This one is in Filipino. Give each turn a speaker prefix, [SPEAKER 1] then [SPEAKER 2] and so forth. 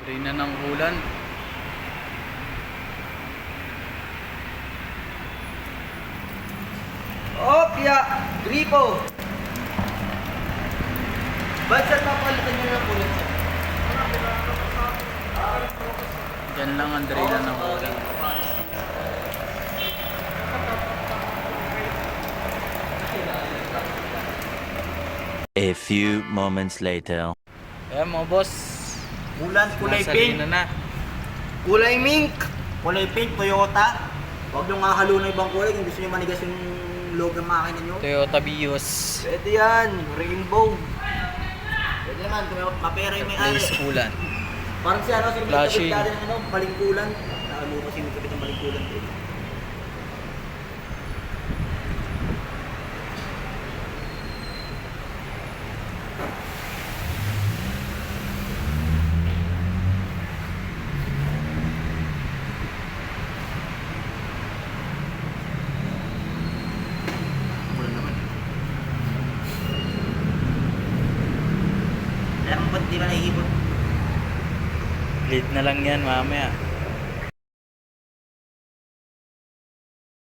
[SPEAKER 1] Reyna ng ulan.
[SPEAKER 2] Opya! Gripo! Ba't saan papalitan nyo ng ulit?
[SPEAKER 1] Yan lang ang Reyna ng ulan.
[SPEAKER 3] A few moments later.
[SPEAKER 1] Ayan mga boss.
[SPEAKER 2] Ulan, kulay
[SPEAKER 1] Nasa
[SPEAKER 2] pink.
[SPEAKER 1] Reyna na.
[SPEAKER 2] Kulay mink. Kulay pink, Toyota. Huwag nyo nga halo na ibang kulay kung gusto nyo manigas yung loob ng makina nyo.
[SPEAKER 1] Toyota Vios.
[SPEAKER 2] Pwede yan, rainbow. Pwede naman, kung mapera yung may-ari.
[SPEAKER 1] Blaze ulan.
[SPEAKER 2] Parang si ano, si Mika
[SPEAKER 1] Flashing.
[SPEAKER 2] Kapit ng ano, balingkulan. Nakalimutan si Mika Kapit ng balingkulan. Ulan naman. Alam mo ba't di ba naiipon?
[SPEAKER 1] Lead na lang yan mamaya.